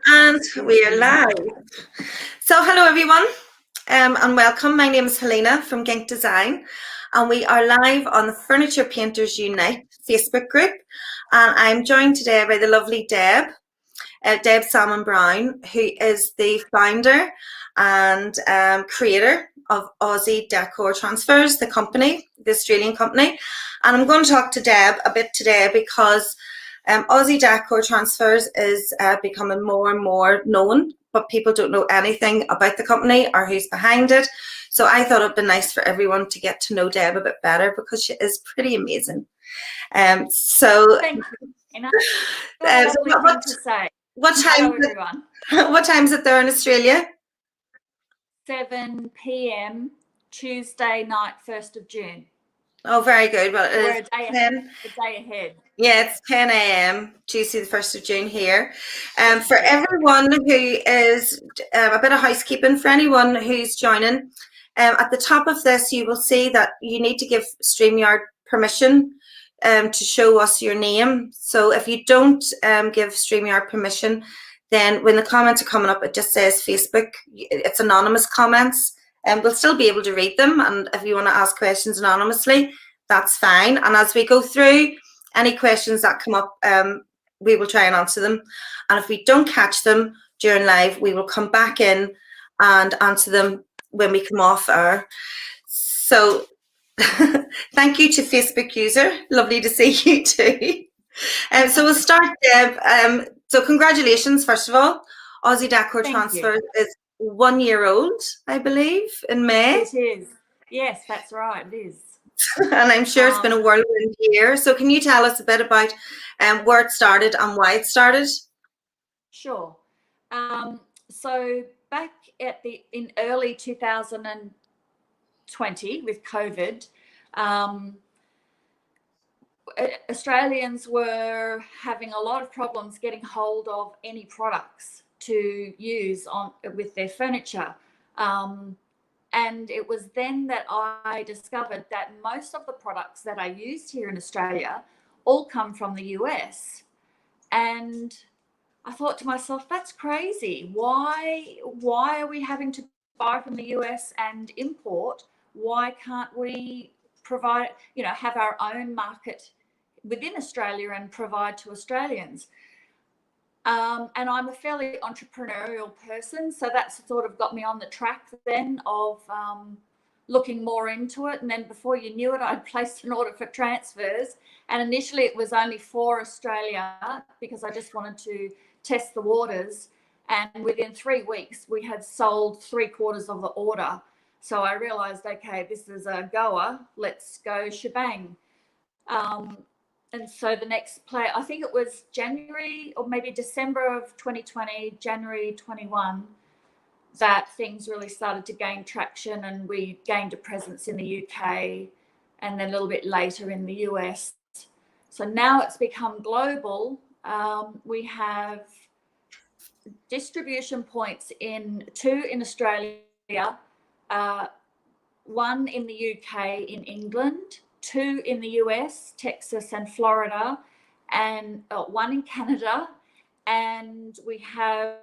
And we are live. So hello everyone, and welcome. My name is Helena from Gink Design, and we are live on the Furniture Painters Unite Facebook group. And I'm joined today by the lovely Deb Salmon Brown, who is the founder and creator of Aussie Decor Transfers, the company, the Australian company. And I'm going to talk to Deb a bit today because Aussie Decor Transfers is becoming more and more known, but people don't know anything about the company or who's behind it. So I thought it'd be nice for everyone to get to know Deb a bit better because she is pretty amazing. So thank you. What time is it there in Australia? 7 p.m. Tuesday night, 1st of June. Oh, very good. Well, we're a day ahead. Yeah, it's 10 a.m. Tuesday, the 1st of June here. For everyone who is a bit of housekeeping, for anyone who's joining, at the top of this, you will see that you need to give StreamYard permission to show us your name. So if you don't give StreamYard permission, then when the comments are coming up, it just says Facebook. It's anonymous comments. And we'll still be able to read them. And if you want to ask questions anonymously, that's fine. And as we go through, any questions that come up, we will try and answer them. And if we don't catch them during live, we will come back in and answer them when we come off air. So thank you to Facebook user. Lovely to see you too. So we'll start, Deb. So congratulations, first of all. Aussie Decor Transfers is 1 year old, I believe, in May. It is. Yes, that's right. It is. And I'm sure it's been a whirlwind year. So can you tell us a bit about where it started and why it started? Sure. So back in early 2020 with COVID, Australians were having a lot of problems getting hold of any products to use with their furniture. And it was then that I discovered that most of the products that are used here in Australia all come from the US. And I thought to myself, that's crazy. Why are we having to buy from the US and import? Why can't we provide, have our own market within Australia and provide to Australians? And I'm a fairly entrepreneurial person, so that's sort of got me on the track then of looking more into it. And then before you knew it, I'd placed an order for transfers. And initially it was only for Australia because I just wanted to test the waters. And within 3 weeks, we had sold 3/4 of the order. So I realized, okay, this is a goer. Let's go shebang. And so the next play, I think it was January or maybe December of 2020, January 21, that things really started to gain traction and we gained a presence in the UK and then a little bit later in the US. So now it's become global. We have distribution points two in Australia, one in the UK, in England, 2 in the US, Texas and Florida, and 1 in Canada. And we have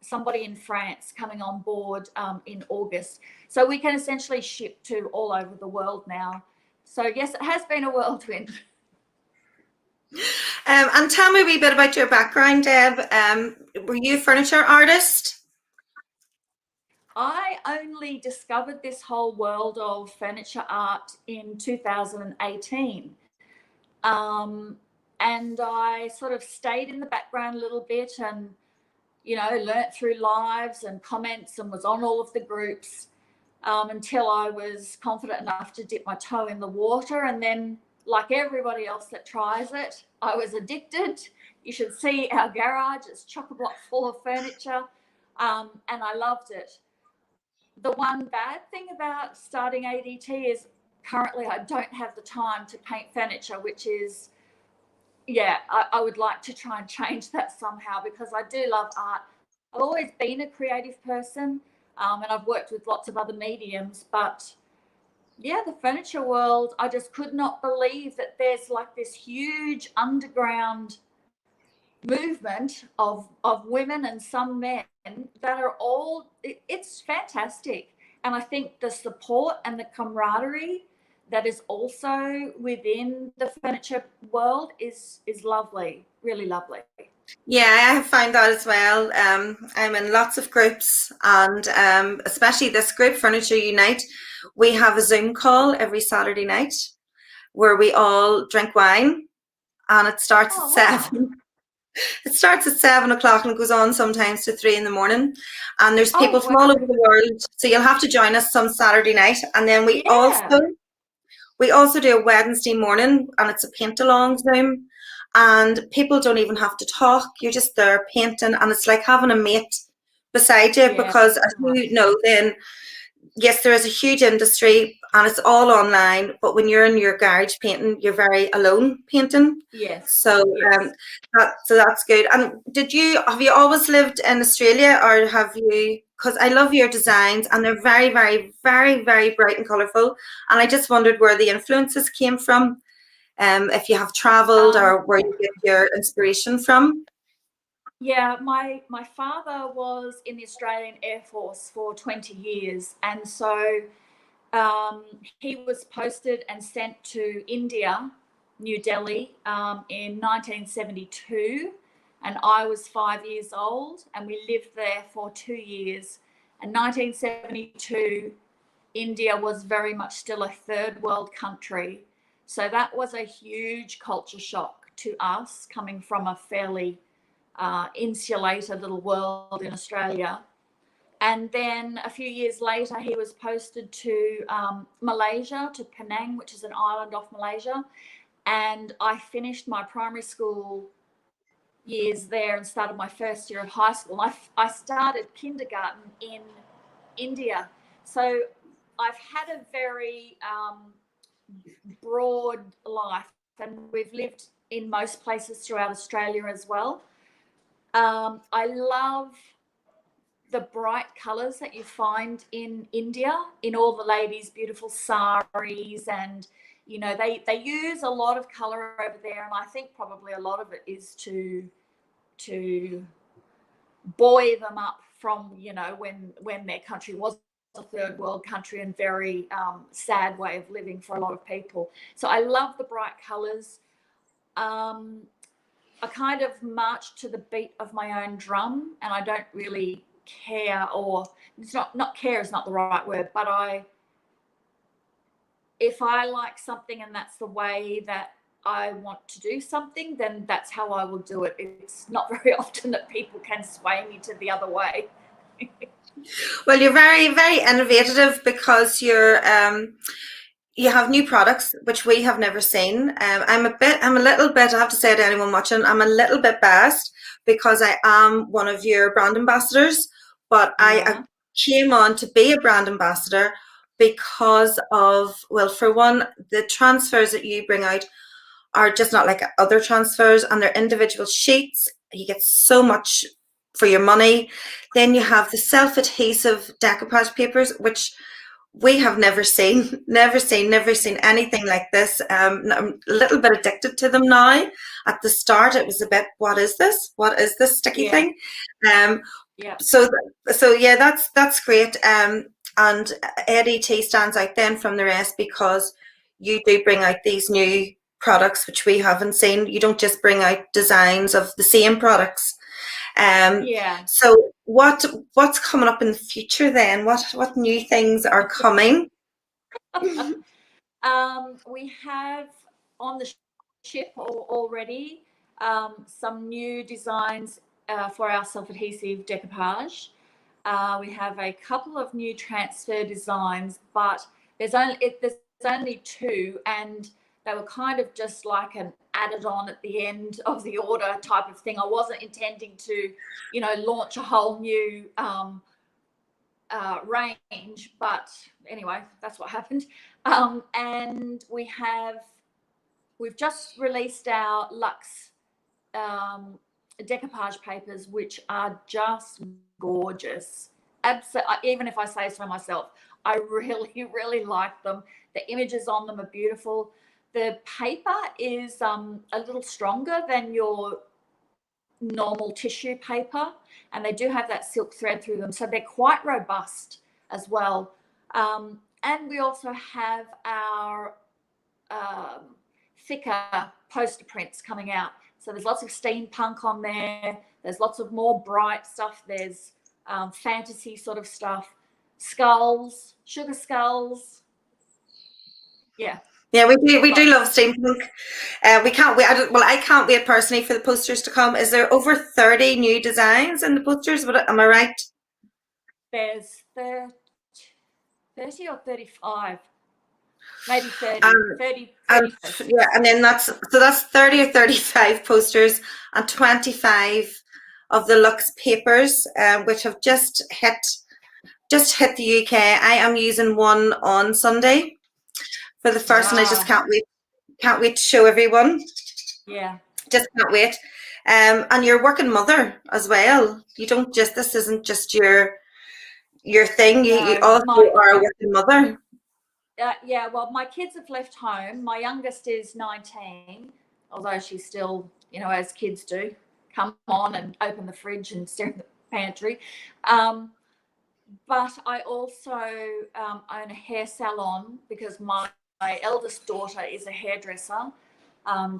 somebody in France coming on board in August. So we can essentially ship to all over the world now. So yes, it has been a whirlwind. And tell me a wee bit about your background, Deb. Were you a furniture artist? I only discovered this whole world of furniture art in 2018. And I sort of stayed in the background a little bit and, learnt through lives and comments and was on all of the groups until I was confident enough to dip my toe in the water. And then, like everybody else that tries it, I was addicted. You should see our garage. It's chock-a-block full of furniture. And I loved it. The one bad thing about starting ADT is currently I don't have the time to paint furniture, which is, I would like to try and change that somehow because I do love art. I've always been a creative person and I've worked with lots of other mediums, but the furniture world, I just could not believe that there's like this huge underground movement of women and some men that are all, it's fantastic. And I think the support and the camaraderie that is also within the furniture world is lovely, really lovely. Yeah, I have found that as well. I'm in lots of groups, and especially this group, Furniture Unite, we have a Zoom call every Saturday night where we all drink wine, and it starts at Oh, wow. 7. It starts at 7 o'clock and it goes on sometimes to 3 in the morning. And there's people Oh, from all over wow. the world. So you'll have to join us some Saturday night. And then Yeah. we also do a Wednesday morning, and it's a paint along Zoom. And people don't even have to talk. You're just there painting, and it's like having a mate beside you, Yeah, because as that's you nice. know, then yes, there is a huge industry and it's all online, but when you're in your garage painting, you're very alone painting. Yes, So yes. that's good. And have you always lived in Australia, or have you, because I love your designs and they're very, very, very, very bright and colourful. And I just wondered where the influences came from, if you have travelled Um, or where you get your inspiration from. yeah, my father was in the Australian Air Force for 20 years, and so he was posted and sent to India, New Delhi, in 1972, and I was 5 years old, and we lived there for 2 years. And 1972, India was very much still a third world country, so that was a huge culture shock to us, coming from a fairly insulated little world in Australia. And then a few years later, he was posted to Malaysia, to Penang, which is an island off Malaysia. And I finished my primary school years there and started my first year of high school. I started kindergarten in India. So I've had a very broad life, and we've lived in most places throughout Australia as well. I love the bright colors that you find in India, in all the ladies' beautiful saris, and they use a lot of color over there, and I think probably a lot of it is to buoy them up from when their country was a third world country and very sad way of living for a lot of people. So I love the bright colors. I kind of march to the beat of my own drum, and I don't really care, or it's not care is not the right word, but if I like something and that's the way that I want to do something, then that's how I will do it. It's not very often that people can sway me to the other way. Well, you're very, very innovative, because you have new products which we have never seen. I'm a little bit, I have to say to anyone watching, I'm a little bit biased because I am one of your brand ambassadors, but I Yeah. came on to be a brand ambassador because of, well, for one, the transfers that you bring out are just not like other transfers, and they're individual sheets. You get so much for your money. Then you have the self-adhesive decoupage papers, which we have never seen, never seen anything like this. I'm a little bit addicted to them now. At the start, it was a bit, what is this? What is this sticky Yeah. thing? Um, Yeah. so yeah, that's great. And ADT stands out then from the rest because you do bring out these new products which we haven't seen. You don't just bring out designs of the same products. Yeah. So what's coming up in the future then? What new things are coming? We have on the ship already some new designs for our self-adhesive decoupage. We have a couple of new transfer designs, but there's only two, and they were kind of just like an added on at the end of the order type of thing. I wasn't intending to, launch a whole new range, but anyway, that's what happened. And we've just released our Luxe decoupage papers, which are just gorgeous. Absolutely, even if I say so myself, I really, really like them. The images on them are beautiful. The paper is a little stronger than your normal tissue paper, and they do have that silk thread through them, so they're quite robust as well. And we also have our thicker poster prints coming out. So there's lots of steampunk on there. There's lots of more bright stuff. There's fantasy sort of stuff, skulls, sugar skulls. Yeah. Yeah, we do love steampunk. We can't wait. I can't wait personally for the posters to come. Is there over 30 new designs in the posters? Am I right? There's 30 or 35. Maybe 30. 30 yeah, and then that's 30 or 35 posters and 25 of the Luxe papers, which have just hit the UK. I am using one on Sunday for the first, and I just can't wait to show everyone. Yeah, just can't wait. And you're a working mother as well. This isn't just your thing. You also are a working mother. Yeah, well, my kids have left home. My youngest is 19, although she's still, as kids do, come on and open the fridge and stare in the pantry. But I also own a hair salon because my eldest daughter is a hairdresser.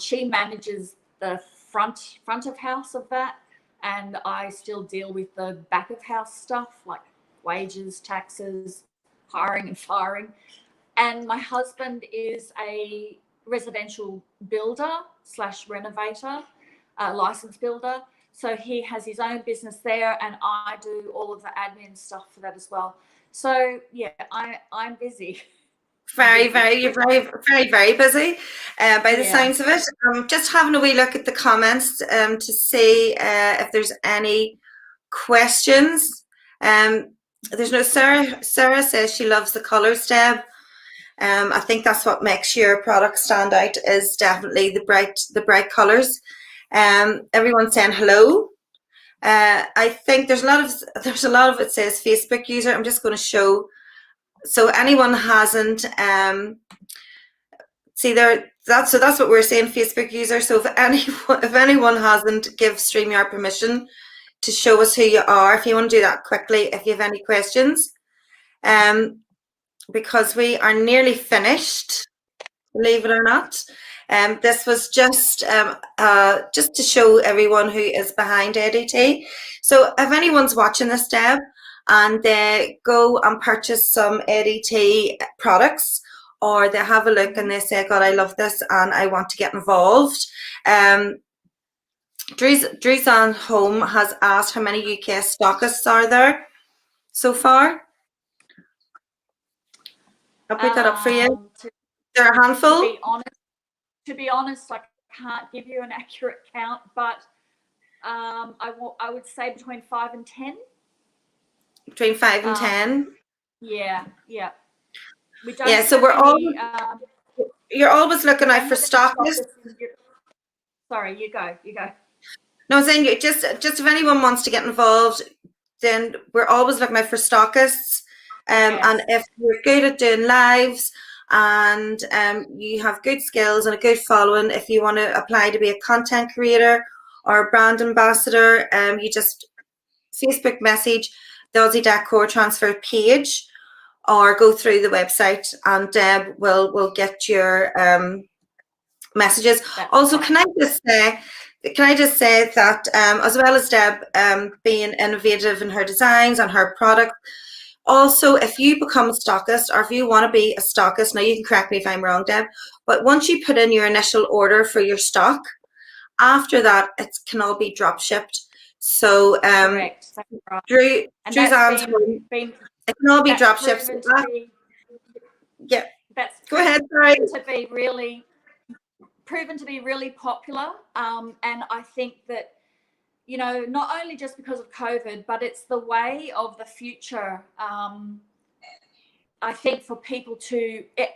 She manages the front of house of that, and I still deal with the back of house stuff like wages, taxes, hiring and firing. And my husband is a residential builder / renovator, licensed builder. So he has his own business there, and I do all of the admin stuff for that as well. So yeah, I'm busy. You're very, very busy by the sounds of it. Just having a wee look at the comments to see if there's any questions. There's no Sarah. Sarah says she loves the colours, Deb. I think that's what makes your product stand out, is definitely the bright colours. Everyone's saying hello. I think there's a lot of it says Facebook user. I'm just going to show. So anyone hasn't that's what we're saying, Facebook user. So if anyone hasn't give StreamYard permission to show us who you are, if you want to do that quickly, if you have any questions, because we are nearly finished, believe it or not. This was just to show everyone who is behind ADT. So if anyone's watching this, Deb, and they go and purchase some ADT products, or they have a look and they say, God, I love this and I want to get involved. Drew's on home has asked how many UK stockists are there so far. I'll put that up for you. There are a handful. To be honest, I can't give you an accurate count, but I would say between 5 and 10. Between 5 and 10. Yeah. We don't. Yeah, so you're always looking out for stockists. Sorry, you go. No, I'm saying just if anyone wants to get involved, then we're always looking out for stockists. And if you're good at doing lives and you have good skills and a good following, if you want to apply to be a content creator or a brand ambassador, you just Facebook message the Aussie Decor Transfer page or go through the website, and Deb will get your messages. Also, can I just say that as well as Deb being innovative in her designs and her product, also, if you become a stockist or if you want to be a stockist, now you can correct me if I'm wrong, Deb, but once you put in your initial order for your stock, after that, it can all be drop shipped. So, correct. Drew's on home. It can all be drop shipped. Yeah. Go ahead. Sorry. Proven to be really popular, and I think that, not only just because of COVID, but it's the way of the future. I think for people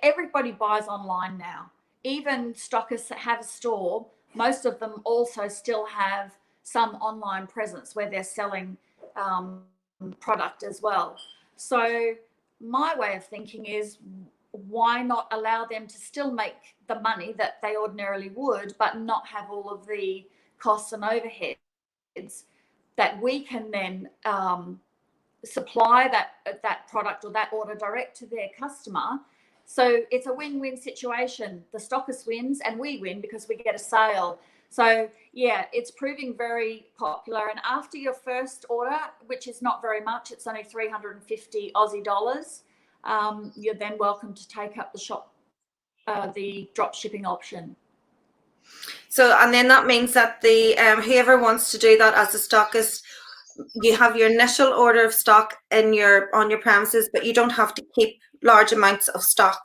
everybody buys online now. Even stockists that have a store, most of them also still have some online presence where they're selling product as well. So my way of thinking is, why not allow them to still make the money that they ordinarily would, but not have all of the costs and overhead? that we can then supply that product or that order direct to their customer. So it's a win-win situation. The stockist wins and we win because we get a sale. So yeah, it's proving very popular. And after your first order, which is not very much, it's only 350 Aussie dollars, you're then welcome to take up the drop shipping option. So, and then that means that the whoever wants to do that as a stockist, you have your initial order of stock on your premises, but you don't have to keep large amounts of stock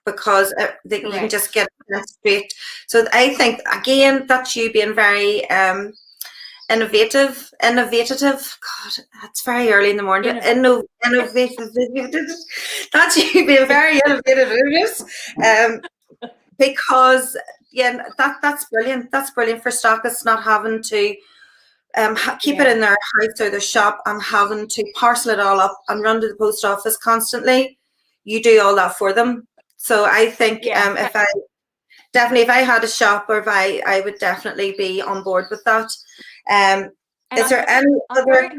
because you can just get it straight. So I think, again, that's you being very innovative. God, that's very early in the morning. Innovative. That's you being very innovative. Because that's brilliant. That's brilliant for stockists not having to keep it in their house or their shop and having to parcel it all up and run to the post office constantly. You do all that for them. So I think if I had a shop, or if I would definitely be on board with that. Is there any other?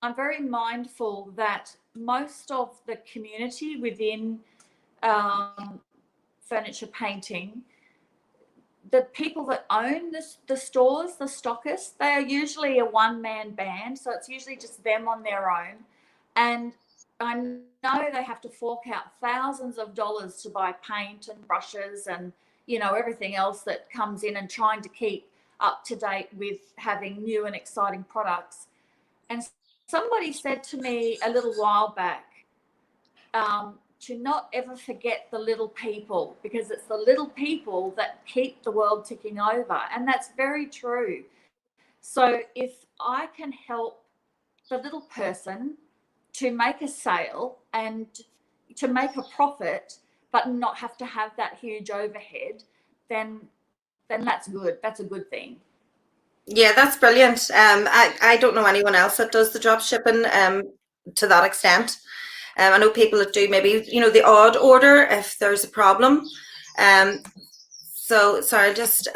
I'm very mindful that most of the community within furniture painting, the people that own the stores, the stockists, they are usually a one-man band. So it's usually just them on their own. And I know they have to fork out thousands of dollars to buy paint and brushes and, everything else that comes in, and trying to keep up to date with having new and exciting products. And somebody said to me a little while back, to not ever forget the little people, because it's the little people that keep the world ticking over. And that's very true. So if I can help the little person to make a sale and to make a profit, but not have to have that huge overhead, then that's good. That's a good thing. Yeah, that's brilliant. I don't know anyone else that does the drop shipping to that extent. I know people that do maybe, the odd order if there's a problem. So sorry, just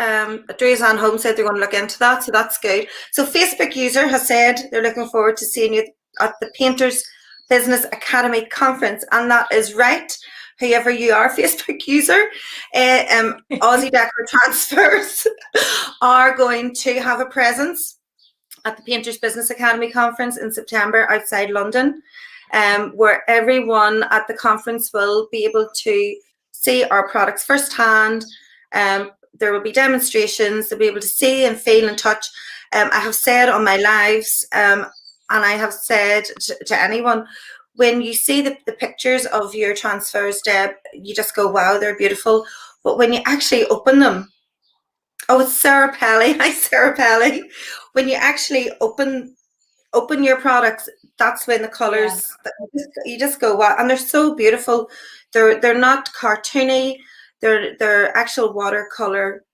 Drew's on home said they're going to look into that, so that's good. So Facebook user has said they're looking forward to seeing you at the Painters Business Academy conference, and that is right. Whoever you are, Facebook user, Aussie Decor Transfers are going to have a presence at the Painters Business Academy conference in September outside London. Where everyone at the conference will be able to see our products firsthand. There will be demonstrations. They'll be able to see and feel and touch. I have said on my lives, and I have said to anyone, when you see the pictures of your transfers, Deb, you just go, wow, they're beautiful. But when you actually open them, it's Sarah Pelly. Hi, Sarah Pelly. When you actually open your products, that's when the colors, you just go, wow. And they're so beautiful. They're not cartoony. They're actual watercolor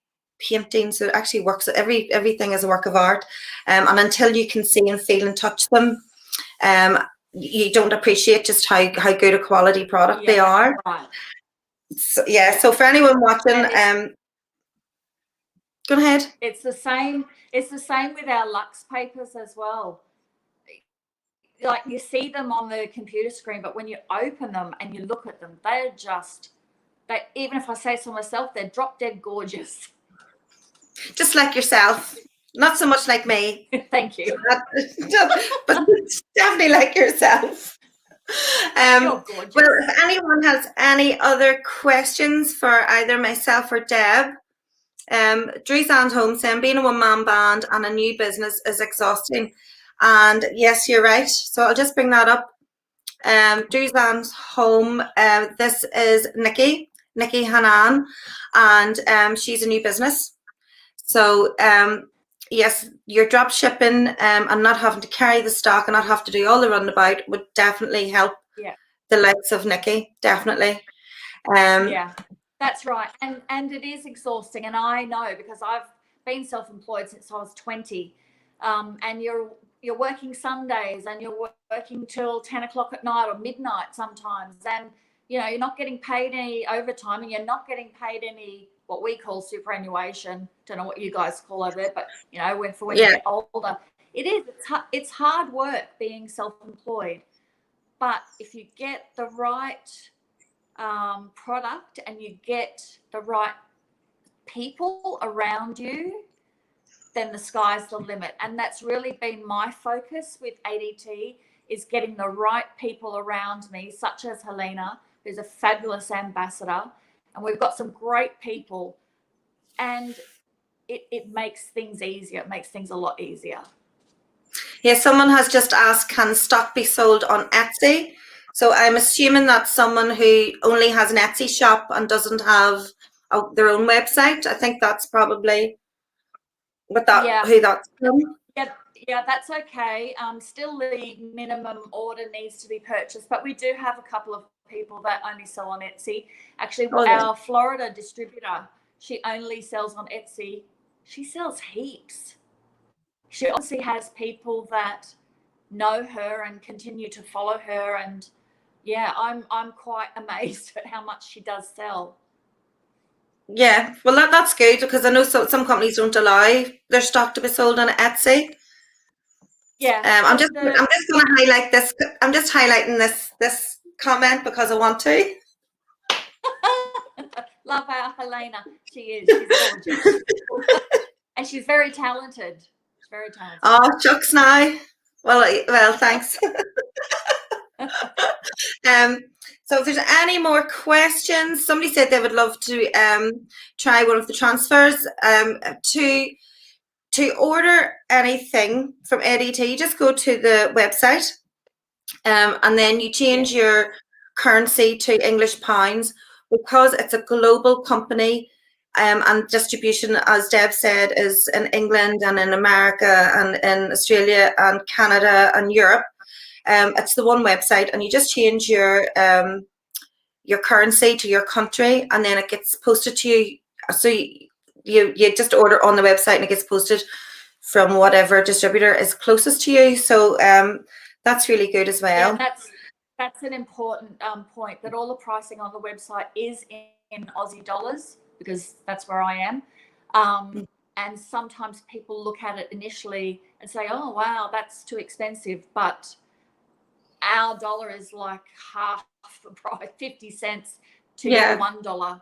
paintings. So it actually works. Everything is a work of art. And until you can see and feel and touch them, you don't appreciate just how good a quality product they are. Right. So for anyone watching, go ahead. It's the same with our Lux papers as well. Like, you see them on the computer screen, but when you open them and you look at them, even if I say so myself, they're drop dead gorgeous. Just like yourself. Not so much like me. Thank you. But definitely like yourself. You're gorgeous. Well, if anyone has any other questions for either myself or Deb, Drew's and home saying being a one-man band and a new business is exhausting. And yes, you're right. So I'll just bring that up. Drew's and home. This is Nikki Hanan, and she's a new business. So yes, your drop shipping and not having to carry the stock and not have to do all the runabout would definitely help the likes of Nikki, definitely. Yeah, that's right. And it is exhausting. And I know, because I've been self-employed since I was 20. And you're working Sundays, and you're working till 10 o'clock at night or midnight sometimes. And, you're not getting paid any overtime, and you're not getting paid any what we call superannuation. Don't know what you guys call over there, but you know, when Yeah. you get older, it's hard work being self-employed. But if you get the right product and you get the right people around you, then the sky's the limit. And that's really been my focus with ADT, is getting the right people around me, such as Helena, who's a fabulous ambassador. And we've got some great people, and it makes things easier. It makes things a lot easier. Yeah, someone has just asked, can stock be sold on Etsy? So I'm assuming that's someone who only has an Etsy shop and doesn't have their own website. I think that's probably who that's from. Yeah, that's okay. Still the minimum order needs to be purchased, but we do have a couple of people that only sell on Etsy. Actually, our Florida distributor, she only sells on Etsy. She sells heaps. She obviously has people that know her and continue to follow her, and yeah, I'm quite amazed at how much she does sell. Yeah, well that's good, because I know some companies don't allow their stock to be sold on Etsy. Yeah. I'm just going to highlight this. I'm just highlighting this comment because I want to. Love our Helena. She's gorgeous. And she's very talented. She's very talented. Oh, shucks now. Well, thanks. So if there's any more questions, somebody said they would love to try one of the transfers. To order anything from ADT, just go to the website, and then you change your currency to English pounds, because it's a global company, and distribution, as Deb said, is in England and in America and in Australia and Canada and Europe. It's the one website, and you just change your currency to your country, and then it gets posted to you. So you just order on the website and it gets posted from whatever distributor is closest to you. So that's really good as well. Yeah, that's an important point, that all the pricing on the website is in Aussie dollars, because that's where I am. And sometimes people look at it initially and say, oh, wow, that's too expensive. But our dollar is like half the price, 50 cents to your $1.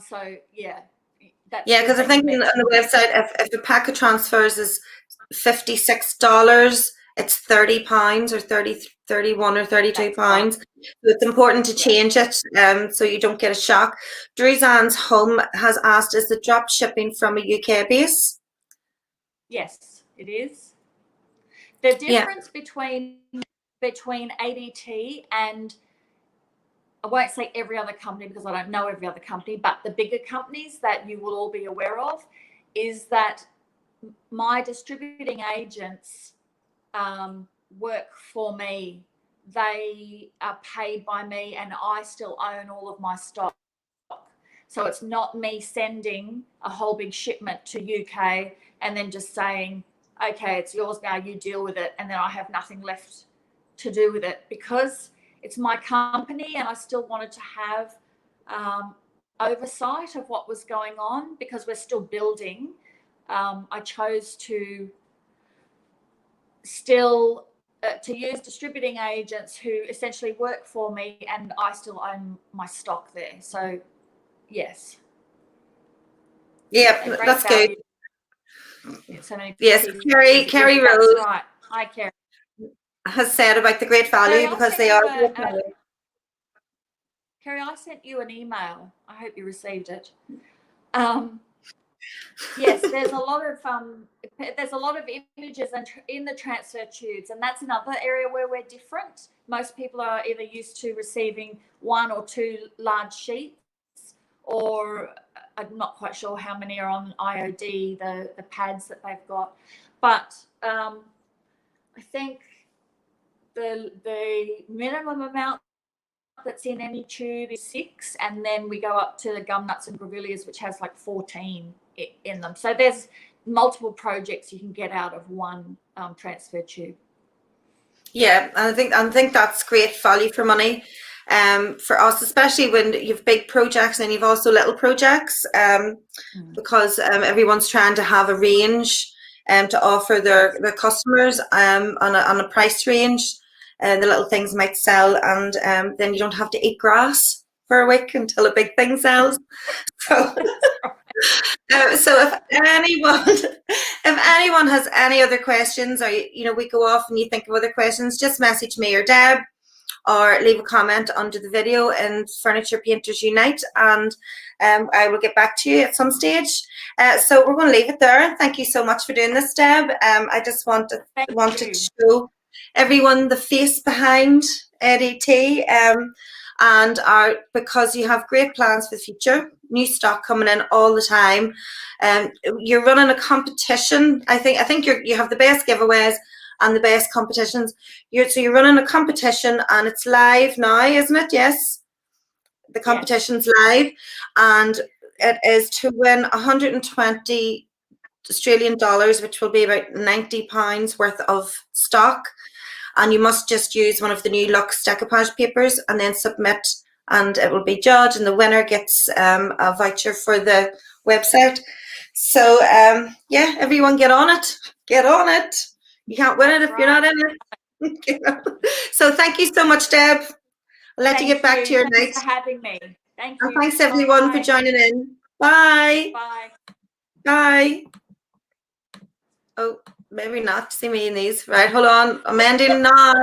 So yeah. Because I think on the website, if the pack of transfers is $56, it's £30 or 31 or 32 pounds. So it's important to change it, so you don't get a shock. Druzanne's Home has asked, is the drop shipping from a UK base? Yes, it is. The difference between ADT and, I won't say every other company because I don't know every other company, but the bigger companies that you will all be aware of, is that my distributing agents work for me. They are paid by me, and I still own all of my stock. So it's not me sending a whole big shipment to UK and then just saying, okay, it's yours now, you deal with it, and then I have nothing left to do with it, because it's my company and I still wanted to have oversight of what was going on, because we're still building. I chose to still to use distributing agents who essentially work for me, and I still own my stock there. So yes. Yeah, that's good. So yes, Kerry Rose. That's right. Hi, Kerry. Has said about the great value, because they are great value. Kerry, I sent you an email. I hope you received it. Yes, there's a lot of images in the transfer tubes, and that's another area where we're different. Most people are either used to receiving 1 or 2 large sheets, or I'm not quite sure how many are on IOD, the pads that they've got. But I think the minimum amount that's in any tube is 6, and then we go up to the gum nuts and grevilleas, which has like 14 in them. So there's multiple projects you can get out of one transfer tube. Yeah, and I think that's great value for money. for us, especially when you've big projects and you've also little projects, because everyone's trying to have a range to offer their customers on a price range. The little things might sell, and then you don't have to eat grass for a week until a big thing sells. So, so if anyone has any other questions, or we go off and you think of other questions, just message me or Deb, or leave a comment under the video in Furniture Painters Unite, and I will get back to you at some stage. So we're going to leave it there. Thank you so much for doing this, Deb. I just wanted to show everyone the face behind Eddie T, and because you have great plans for the future, new stock coming in all the time. You're running a competition. I think you have the best giveaways and the best competitions. So you're running a competition, and it's live now, isn't it? Yes, the competition's live, and it is to win 120 Australian dollars, which will be about £90 worth of stock. And you must just use one of the new Luxe decoupage papers and then submit, and it will be judged, and the winner gets a voucher for the website. So yeah, everyone get on it. Get on it. You can't win it if you're not in it. So thank you so much, Deb. I'll let you get back to your night. Thanks for having me. Thank you. And thanks everyone for joining in. Bye. Bye. Bye. Oh, maybe not. See me in these. Right, hold on. I'm ending now.